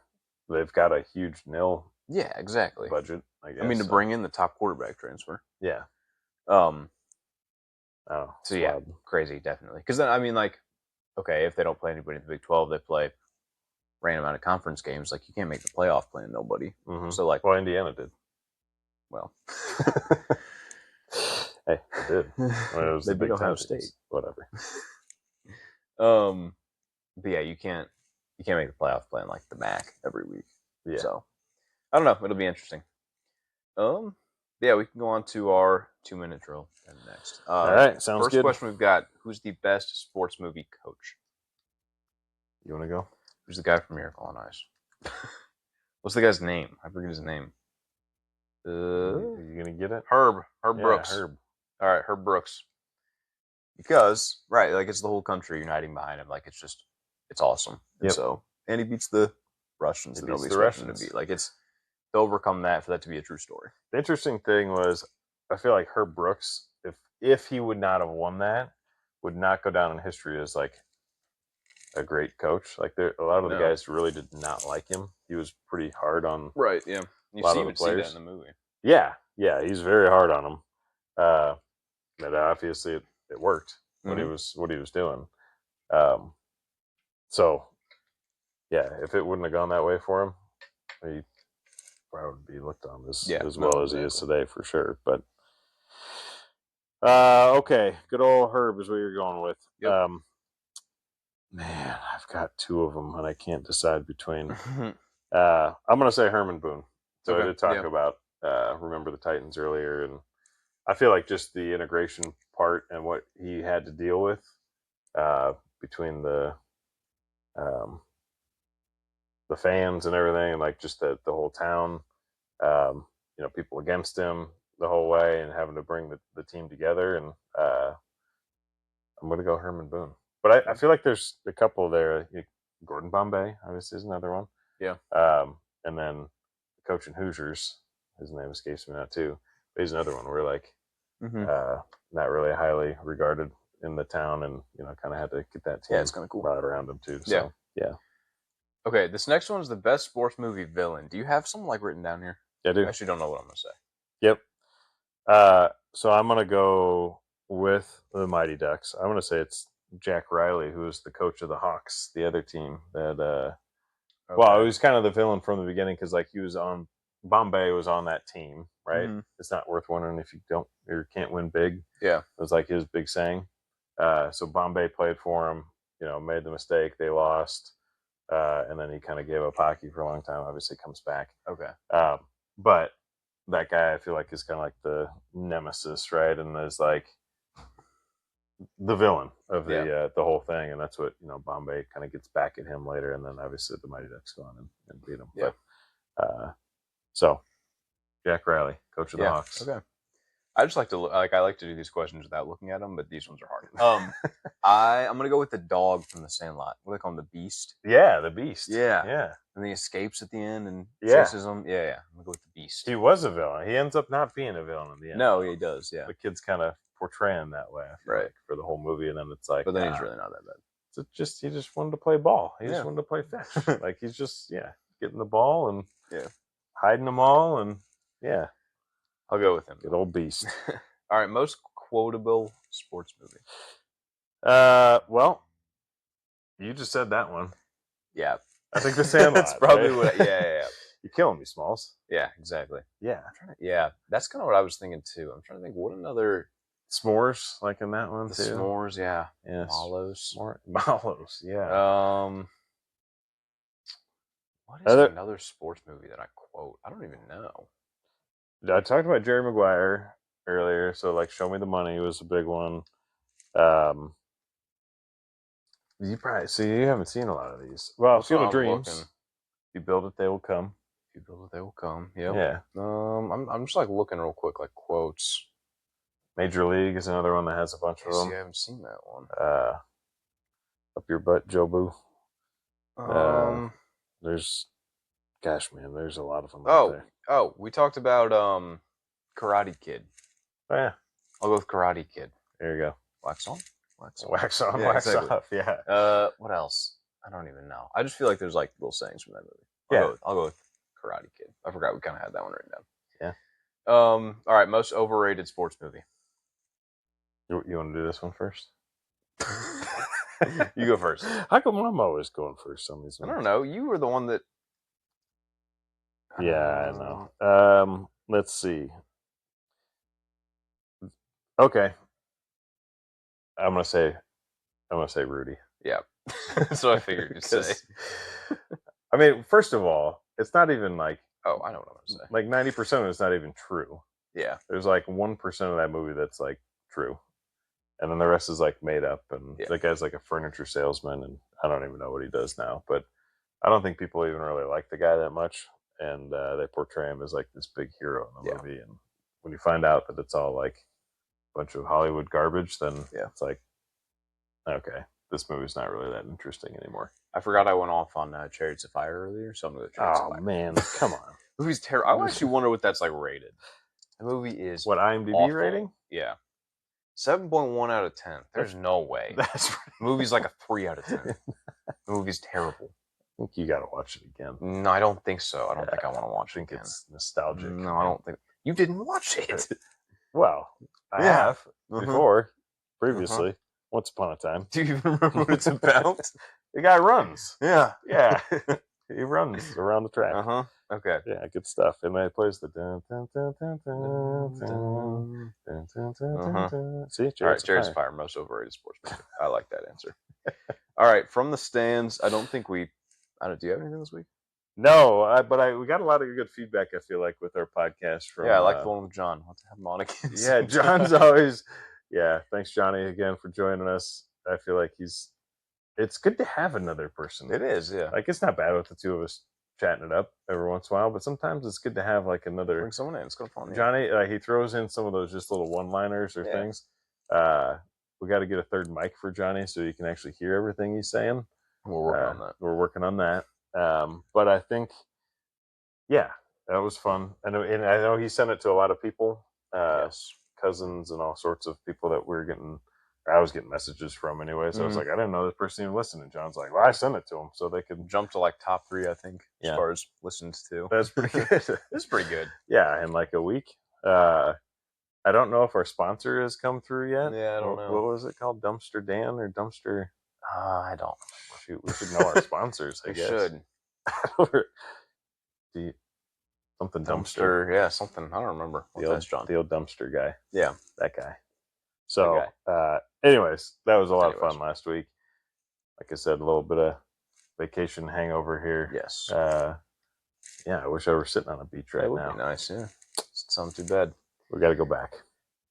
They've got a huge nil Yeah, exactly. budget, I guess. I mean, to so- bring in the top quarterback transfer. Yeah. Um. Oh, So yeah, crazy, definitely. Because then I mean, like, okay, if they don't play anybody in the Big 12, they play random amount of conference games. Like you can't make the playoff playing nobody. Mhm. So like, Well, Indiana did. well, Hey, they did. When it was they the beat Big Ohio 10 State. teams. Whatever. But yeah, you can't make the playoff playing like the MAC every week. Yeah. So I don't know. It'll be interesting. Yeah, we can go on to our 2-minute drill next. All right. Sounds First good. question we've got: who's the best sports movie coach? You want to go? Who's the guy from Miracle on Ice? What's the guy's name? I forget his name. Are you going to get it? Herb Yeah, Brooks. Herb. All right, Herb Brooks. Because like it's the whole country uniting behind him. Like it's awesome. And Yep. so and he beats the Russians He that beats nobody the expected him to Russians. beat. Like it's to overcome that for that to be a true story. The interesting thing was, I feel like Herb Brooks, if he would not have won that, would not go down in history as like a great coach. Like a lot of the No. guys really did not like him. He was pretty hard on. Right. Yeah. You lot see, of the even see that players. in the movie. Yeah, he's very hard on him. But obviously it worked what he was doing. So yeah, if it wouldn't have gone that way for him, he probably would be looked on as well as he is today for sure. But okay, good old Herb is what you're going with. Yep. Man, I've got two of them and I can't decide between. I'm gonna say Herman Boone. So Okay, I did talk yeah. about Remember the Titans earlier, and I feel like just the integration part and what he had to deal with between the fans and everything, and like just the whole town, people against him the whole way, and having to bring the team together. And I'm gonna go Herman Boone, but I feel like there's a couple there. Gordon Bombay, obviously, is another one. Yeah. And then the coach in Hoosiers, his name escapes me now too. But he's another one where like not really highly regarded in the town, and kind of had to get that team Yeah, it's kinda cool. brought around him too. So yeah. Okay, this next one is the best sports movie villain. Do you have some like written down here? Yeah, I do. I actually don't know what I'm gonna say. Yep. So I'm gonna go with the Mighty Ducks. I'm gonna say it's Jack Riley, who is the coach of the Hawks, the other team that. Well, he was kind of the villain from the beginning because like he was on Bombay was on that team, right? Mhm. It's not worth winning if you don't or can't win big. Yeah. It was like his big saying. So Bombay played for him, made the mistake, they lost, and then he kind of gave up hockey for a long time. Obviously, comes back. Okay. But that guy, I feel like, is kind of like the nemesis, right? And is like the villain of the whole thing, and that's what Bombay kind of gets back at him later, and then obviously the Mighty Ducks go on and beat him. Yeah. But, so Jack Riley, coach of the Hawks. Okay. I just like to I like to do these questions without looking at them, but these ones are hard. I'm gonna go with the dog from the Sandlot. What do they call him? The Beast. Yeah, the Beast. Yeah. Yeah. And he escapes at the end and Yeah. chases him. Yeah. I'm gonna go with the Beast. He was a villain. He ends up not being a villain in the end. No, he does. Yeah. The kid's kind of portraying that way, I feel Right. like, for the whole movie, and then it's like, But then he's really not that bad. he just wanted to play ball. He Yeah. just wanted to play fetch. Like he's just getting the ball and hiding them all, and I'll go with him. good old Beast. All right, most quotable sports movie. Well, you just said that one. Yeah. I think the Sandlot. That's probably right? what. Yeah. You're killing me, Smalls. Yeah, exactly. Yeah. Yeah, that's kind of what I was thinking too. I'm trying to think what another S'mores, like in that one the too. s'mores. Yeah. Yes. Mallows. Mallows. Yeah. What is Other- another sports movie that I quote? I don't even know. I talked about Jerry Maguire earlier, so like Show Me the Money was a big one. You probably see you haven't seen a lot of these. Well, That's Field what of I'm Dreams. looking. You build it, they will come. If you build it, they will come. Yep. Yeah. I'm just like looking real quick, like quotes. Major League is another one that has a bunch of See, I them. haven't seen that one. Up your butt, Jobu. There's, gosh, man, there's a lot of them out there. Oh, we talked about Karate Kid. Oh, yeah, I'll go with Karate Kid. there you go. Wax on, wax on. Wax on, Yeah, wax exactly. off. Yeah. What else? I don't even know. I just feel like there's like little sayings from that movie. I'll go with Karate Kid. I forgot we kind of had that one written down. Yeah. All right. Most overrated sports movie. You want to do this one first? You go first. How come I'm always going first on these I ones? don't know. You were the one that. Yeah, I know. Let's see. Okay. I'm gonna say Rudy. Yeah. So I figured you'd say. 'Cause, I mean, first of all, it's not even like Oh, I know what I'm gonna say. like 90% of it's not even true. Yeah. There's like 1% of that movie that's like true, and then the rest is like made up. And Yeah. that guy's like a furniture salesman, and I don't even know what he does now. But I don't think people even really like the guy that much, and they portray him as like this big hero in the Yeah. movie. And when you find out that it's all like a bunch of Hollywood garbage, then Yeah. it's like, okay, this movie's not really that interesting anymore. I forgot I went off on Chariots of Fire earlier, so I'm gonna go Chariots of Oh Fire. man, come on! The movie's terrible. I actually wonder what that's like rated. The movie is What IMDb awful. rating? Yeah. 7.1 out of 10. There's no way. That's. The movie's like a 3 out of 10. The movie's terrible. I think you got to watch it again. No, I don't think so. I don't think I want to watch I think it again. it's nostalgic. No, I don't think. You didn't watch it. Well, I Yeah. have Mhm. before, previously, once upon a time. Do you even remember what it's about? The guy runs. Yeah. Yeah, he runs around the track. Uh huh. Okay. Yeah, good stuff. And then he plays the dun, dun, dun, dun, dun, dun, dun, dun, dun, Uh-huh. dun. See, All right, Chariots of Chariots of Fire. Fire, most overrated sports movie. I like that answer. All right, from the stands. I don't think we. I don't. Do you have anything this week? No, but we got a lot of good feedback. I feel like with our podcast from. Yeah, I like the one with John. Let's have him on again. Yeah, sometime. John's always. Yeah, thanks Johnny again for joining us. I feel like it's good to have another person. It is. Yeah. Like it's not bad with the two of us chatting it up every once in a while, but sometimes it's good to have like another Bring someone in. It's gonna fun. Yeah. Johnny. He throws in some of those just little one-liners or Yeah. things. We got to get a third mic for Johnny so you can actually hear everything he's saying. We're working on that. We're working on that. But I think, yeah, that was fun, and I know he sent it to a lot of people, Yes. cousins and all sorts of people that we're getting. I was getting messages from anyway, so I was Mhm. like, I didn't know this person even listened. And John's like, well, I sent it to him so they could. Jump to like top 3, I think, Yeah. as far as listens to. That's pretty good. It's pretty good. Yeah, in like a week. I don't know if our sponsor has come through yet. Yeah, I don't know. What was it called? Dumpster Dan or Dumpster? I don't. Shoot, we should know our sponsors. I We guess. should. Something dumpster. Dumpster. Yeah, something. I don't remember. Let's ask John. The old dumpster guy. Yeah. That guy. So, anyways, that was a lot of Anyways. fun last week. Like I said, a little bit of vacation hangover here. Yes. Yeah, I wish I were sitting on a beach right That would now. be nice. Yeah. Doesn't sound too bad. We got to go back.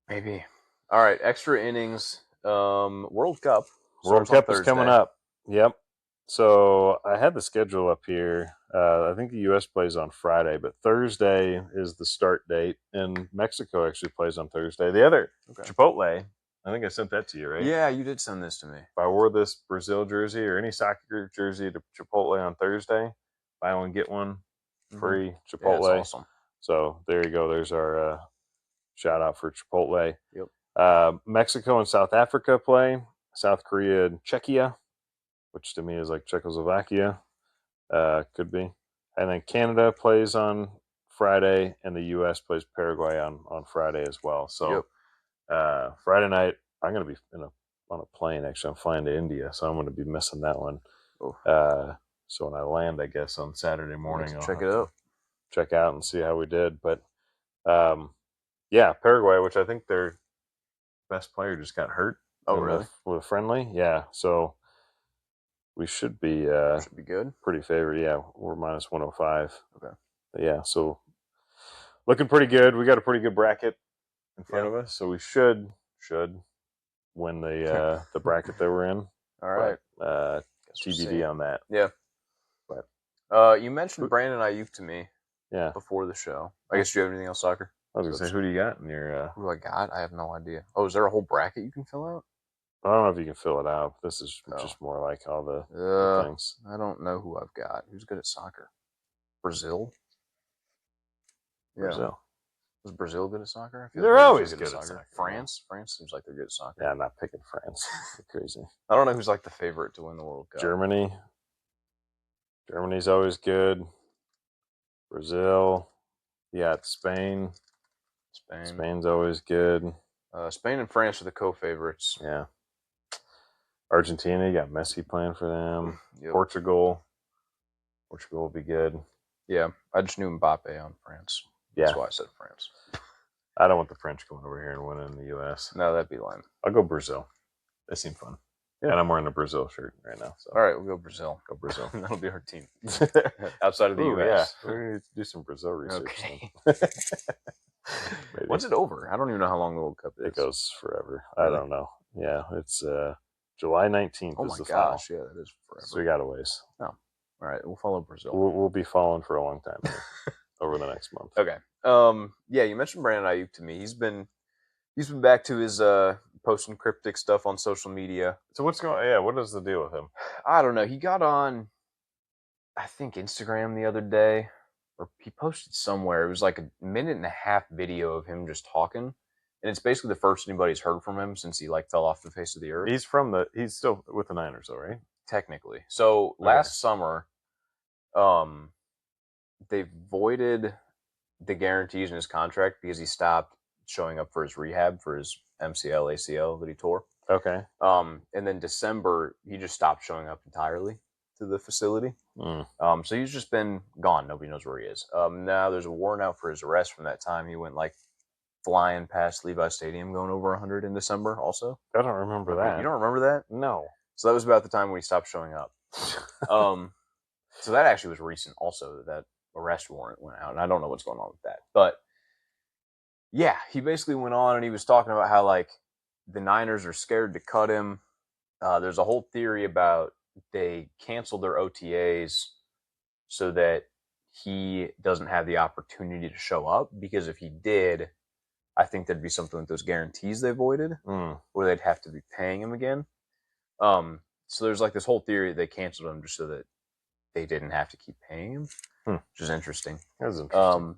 Maybe. All right. Extra innings. World Cup. World starts on Cup is coming Thursday. up. Yep. So I had the schedule up here. I think the U.S. plays on Friday, but Thursday is the start date, and Mexico actually plays on Thursday. The other Okay. Chipotle, I think I sent that to you, right? Yeah, you did send this to me. If I wore this Brazil jersey or any soccer jersey to Chipotle on Thursday, buy one get one free Yeah, Chipotle. it's awesome. So there you go. There's our shout out for Chipotle. Yep. Mexico and South Africa play. South Korea and Czechia, which to me is like Czechoslovakia. Could be. And then Canada plays on Friday, and the U.S. plays Paraguay on Friday as well. So Friday night, I'm going to be on a plane. Actually, I'm flying to India, so I'm going to be missing that one. Oh. So when I land, I guess on Saturday morning, I'll check have it to out. check out and see how we did. But yeah, Paraguay, which I think their best player just got hurt. Oh, in really? With a friendly, yeah. So we should be Should be good. pretty favored. Yeah, we're minus 105. Okay. But yeah, so looking pretty good. We got a pretty good bracket in front Yeah. of us, so we should win the bracket that we're in. All right. But, Guess we'll see. TBD on that. Yeah. But You mentioned Brandon Ayuk to me yeah, before the show. I guess do you have anything else soccer? I was gonna say, who do you got in your? Who do I got? I have no idea. Oh, is there a whole bracket you can fill out? I don't know if you can fill it out. This is Oh. just more like all the things. I don't know who I've got. Who's good at soccer? Brazil. Yeah. Brazil. Was Brazil good at soccer? I feel They're like always Brazil's good at soccer. France. France seems like they're good at soccer. Yeah, I'm not picking France. You're crazy. I don't know who's like the favorite to win the World Cup. Germany. Germany's always good. Brazil. Yeah, it's Spain. Spain. Spain's always good. Spain and France are the co-favorites. Yeah. Argentina, you got Messi playing for them. Yep. Portugal. Portugal will be good. Yeah, I just knew Mbappe on France. Yeah. That's why I said France. I don't want the French going over here and winning in the U.S. No, that'd be lame. I'll go Brazil. They seem fun. Yeah. And I'm wearing a Brazil shirt right now. So All right, we'll go Brazil. go Brazil. That'll be our team. Outside of the Ooh, U.S. Yeah, we need to do some Brazil research. Okay. Maybe. When's it over? I don't even know how long the World Cup is. It goes forever. Really? I don't know. Yeah, it's July 19th Oh is my the final. gosh, yeah, that is forever. So we got a ways. All right, we'll follow Brazil. We'll be following for a long time here, over the next month. Okay. Yeah, you mentioned Brandon Ayuk to me. He's been back to his posting cryptic stuff on social media. So what's going? Yeah, what is the deal with him? I don't know. He got on, I think, Instagram the other day, or he posted somewhere. It was like a 1.5-minute video of him just talking, and it's basically the first anybody's heard from him since he like fell off the face of the earth. He's still with the Niners, though, right? Technically. So last summer, they voided the guarantees in his contract because he stopped showing up for his rehab for his MCL, ACL that he tore. Okay. And then December, he just stopped showing up entirely to the facility. Mm. So he's just been gone. Nobody knows where he is. Now there's a warrant out for his arrest from that time. He went like flying past Levi Stadium, going over 100 in December also. I don't remember that. You don't remember that? No. So that was about the time when he stopped showing up. So that actually was recent also, that arrest warrant went out, and I don't know what's going on with that. But yeah, he basically went on and he was talking about how like the Niners are scared to cut him. There's a whole theory about they canceled their OTAs so that he doesn't have the opportunity to show up, because if he did, I think there'd be something with those guarantees they voided, where they'd have to be paying him again. So there's like this whole theory that they canceled him just so that they didn't have to keep paying him, which is interesting. That was interesting.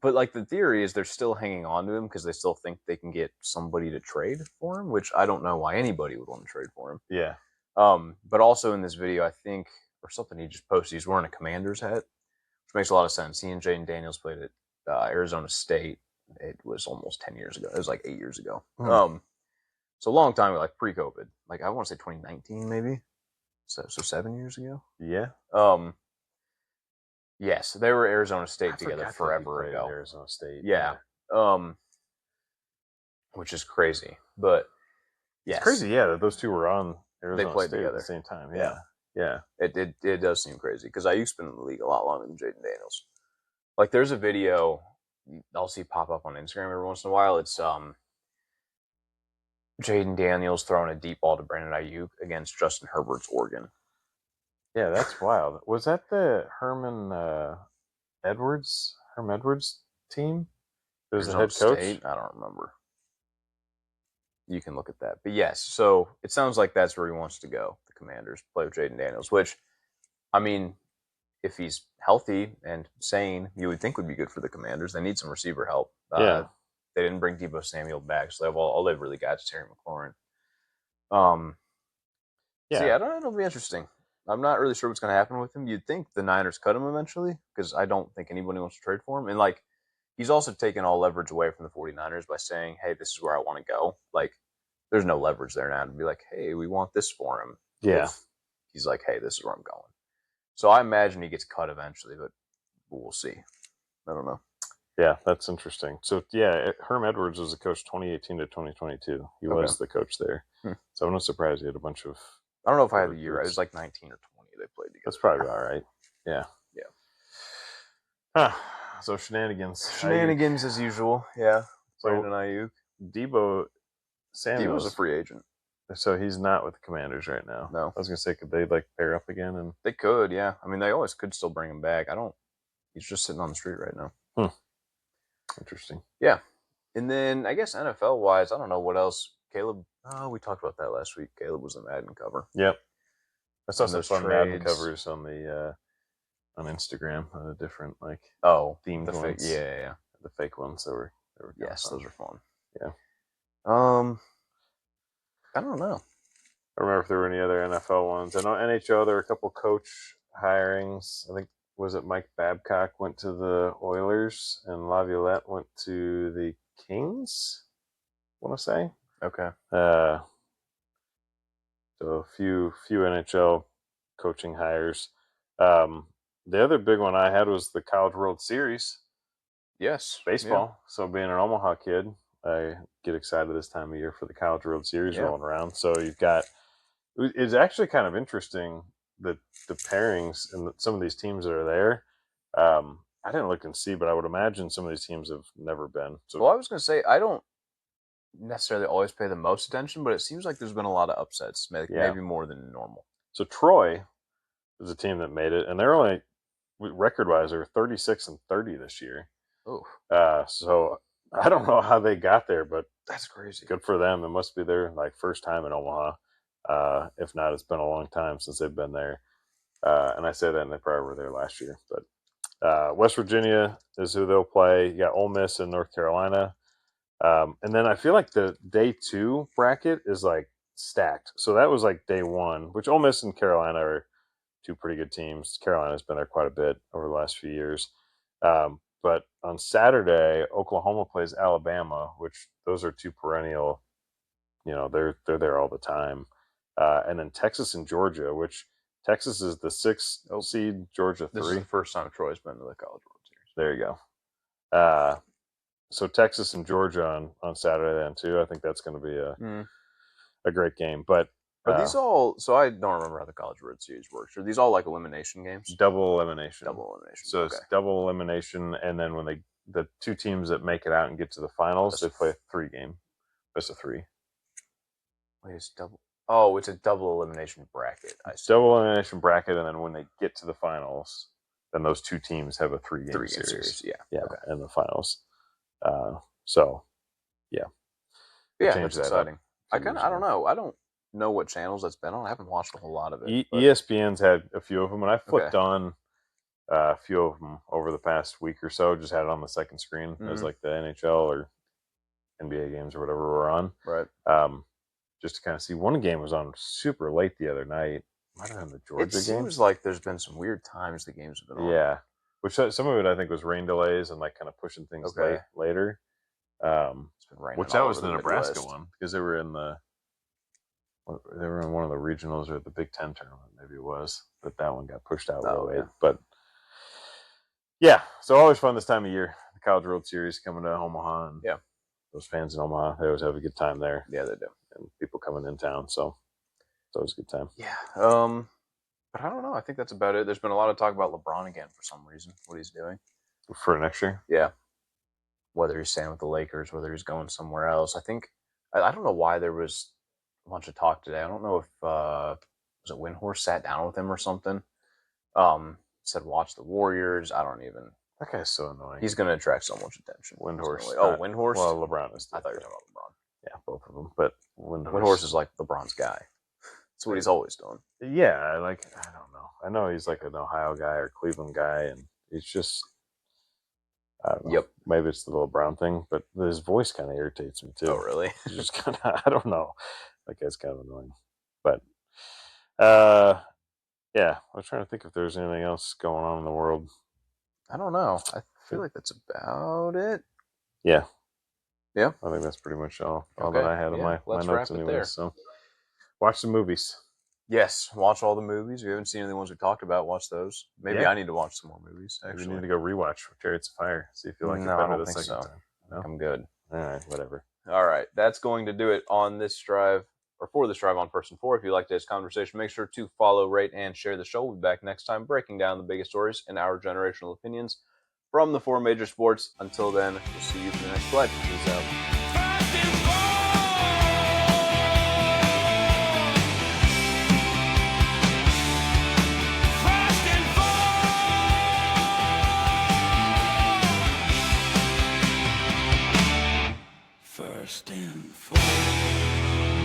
But like the theory is they're still hanging on to him because they still think they can get somebody to trade for him, which I don't know why anybody would want to trade for him. Yeah. But also in this video, I think, or something he just posted, he's wearing a Commander's hat, which makes a lot of sense. He and Jaden Daniels played at Arizona State. It was almost 10 years ago. It was like 8 years ago. So a long time ago, like pre-COVID. Like I want to say 2019 maybe. So 7 years ago. Yeah. Yes, they were Arizona State I together forgot that he forever played ago. at Arizona State. Yeah. Which is crazy. But yes. It's crazy, yeah, that those two were on Arizona played State together. at the same time. Yeah. Yeah. It does seem crazy because Ayuk's been in the league a lot longer than Jaden Daniels. Like there's a video I'll see pop up on Instagram every once in a while. It's Jaden Daniels throwing a deep ball to Brandon Ayuk against Justin Herbert's Oregon. Yeah, that's wild. Was that the Herm Edwards team? It was the Arizona head coach? State? I don't remember. You can look at that. But yes, so it sounds like that's where he wants to go, the Commanders, play with Jaden Daniels, which, I mean, if he's healthy and sane, you would think would be good for the Commanders. They need some receiver help. Yeah. They didn't bring Deebo Samuel back, so they have all they've really got is Terry McLaurin. Yeah. So yeah, I don't know. It'll be interesting. I'm not really sure what's going to happen with him. You'd think the Niners cut him eventually, because I don't think anybody wants to trade for him. And like, he's also taken all leverage away from the 49ers by saying, hey, this is where I want to go. Like, there's no leverage there now to be like, hey, we want this for him. Yeah. If he's like, hey, this is where I'm going. So I imagine he gets cut eventually, but we'll see. I don't know. Yeah, that's interesting. So, yeah, Herm Edwards was the coach 2018 to 2022. He was the coach there. So I'm not surprised he had a bunch of I don't know if I had Or the year right. It it's- was like 19 or 20 they played together. That's probably all right. Yeah. Yeah. Huh. So shenanigans. Shenanigans as usual. Yeah. So Brandon Ayuk. Debo Samuel's He was a free agent. So he's not with the Commanders right now. No. I was gonna say, could they like pair up again? And They could, yeah. I mean, they always could still bring him back. He's just sitting on the street right now. interesting. And then I guess NFL wise, I don't know what else. Caleb, we talked about that last week. Caleb was the Madden cover. Yep. I saw And some those fun Madden trades. covers on the on Instagram. Different like Oh, themed the fake. ones. Yeah. The fake ones that were kinda Yes, fun. those are fun. Yeah. I don't know. I remember if there were any other NFL ones. I know NHL. There were a couple coach hirings. I think was it Mike Babcock went to the Oilers and Laviolette went to the Kings. I want to say. Okay. So a few NHL coaching hires. The other big one I had was the College World Series Yes. baseball. So being an Omaha kid, I get excited this time of year for the College World Series Yeah. rolling around. So you've got it's actually kind of interesting the pairings and some of these teams that are there. I didn't look and see, but I would imagine some of these teams have never been. So Well, I was going to say, I don't necessarily always pay the most attention, but it seems like there's been a lot of upsets, maybe more than normal. So Troy is a team that made it, and they're only record-wise they're 36-30 this year. Oh, So I don't know how they got there, but that's crazy. good for them. It must be their first time in Omaha. If not, it's been a long time since they've been there. And I say that, and they probably were there last year. But West Virginia is who they'll play. You got Ole Miss and North Carolina. And then I feel like the day 2 bracket is like stacked. So that was like day 1, which Ole Miss and Carolina are 2 pretty good teams. Carolina's been there quite a bit over the last few years. But on Saturday, Oklahoma plays Alabama, which those are 2 perennial, they're there all the time. And then Texas and Georgia, which Texas is the 6th seed, Georgia 3. This is the first time Troy's been to the College World Series. There you go. So Texas and Georgia on Saturday then too. I think that's going to be a great game. But are these all? So I don't remember how the College World Series works. Are these all like elimination games? double elimination. Double elimination. So it's double elimination, and then when the 2 teams that make it out and get to the finals, they play a 3-game, best of 3. Wait, it's double. Oh, it's a double elimination bracket. I see. Double elimination bracket, and then when they get to the finals, then those 2 teams have a 3-game series. Yeah. Okay. In the finals. So Yeah, change that's that up exciting. I years don't ago. know. I don't know what channels that's been on. I haven't watched a whole lot of it. but- ESPN's had a few of them, and I flipped on a few of them over the past week or so. Just had it on the second screen as Mhm. like the NHL or NBA games or whatever we're on. Right. Just to kind of see. One game was on super late the other night. Might have been the Georgia It game. seems like there's been some weird times the games have been on. Yeah, which some of it I think was rain delays and like kind of pushing things Okay. later. It's been raining. Which all that was over the Nebraska Midwest. one because they were in one of the regionals or the Big Ten tournament, maybe it was, but that one got pushed out real late. yeah. But yeah, so always fun this time of year. The College World Series coming to Omaha, and Yeah. those fans in Omaha, they always have a good time there, Yeah, they do. and people coming in town, so it's always a good time. Yeah. But I don't know. I think that's about it. There's been a lot of talk about LeBron again for some reason. What he's doing. For next year, Yeah. Whether he's staying with the Lakers, whether he's going somewhere else. I think I don't know why there was a bunch of talk today. I don't know if was it Windhorst sat down with him or something. Said watch the Warriors. I don't even. that guy's so annoying. He's going to attract so much attention. Windhorst. He's gonna- Oh, Windhorst. Well, LeBron is. I thought you were talking about LeBron. Yeah, both of them, but Windhorst. Windhorst is like LeBron's guy. That's what he's always doing. Yeah, I don't know. I know he's like an Ohio guy or Cleveland guy, and he's just. I don't know. Yep. Maybe it's the little Brown thing, but his voice kind of irritates me too. Oh, really? He's just kind of, I don't know. That guy's kind of annoying. But, yeah, I was trying to think if there's anything else going on in the world. I don't know. I feel like that's about it. Yeah. Yeah. I think that's pretty much all that Okay, I had on yeah, my let's notes wrap it anyway. there. So, watch some movies. Yes, watch all the movies. If you haven't seen any of the ones we talked about, watch those. Maybe Yeah. I need to watch some more movies. Maybe Actually, you need to go rewatch Chariots of Fire. See if you like No, it I better don't the think second so. time. No? I'm good. All right, whatever. All right, that's going to do it on this drive. or for this Drive On First and 4. If you like today's conversation, make sure to follow, rate, and share the show. We'll be back next time breaking down the biggest stories and our generational opinions from the 4 major sports. Until then, we'll see you for the next play. Peace out. First and four. First and four. First and four.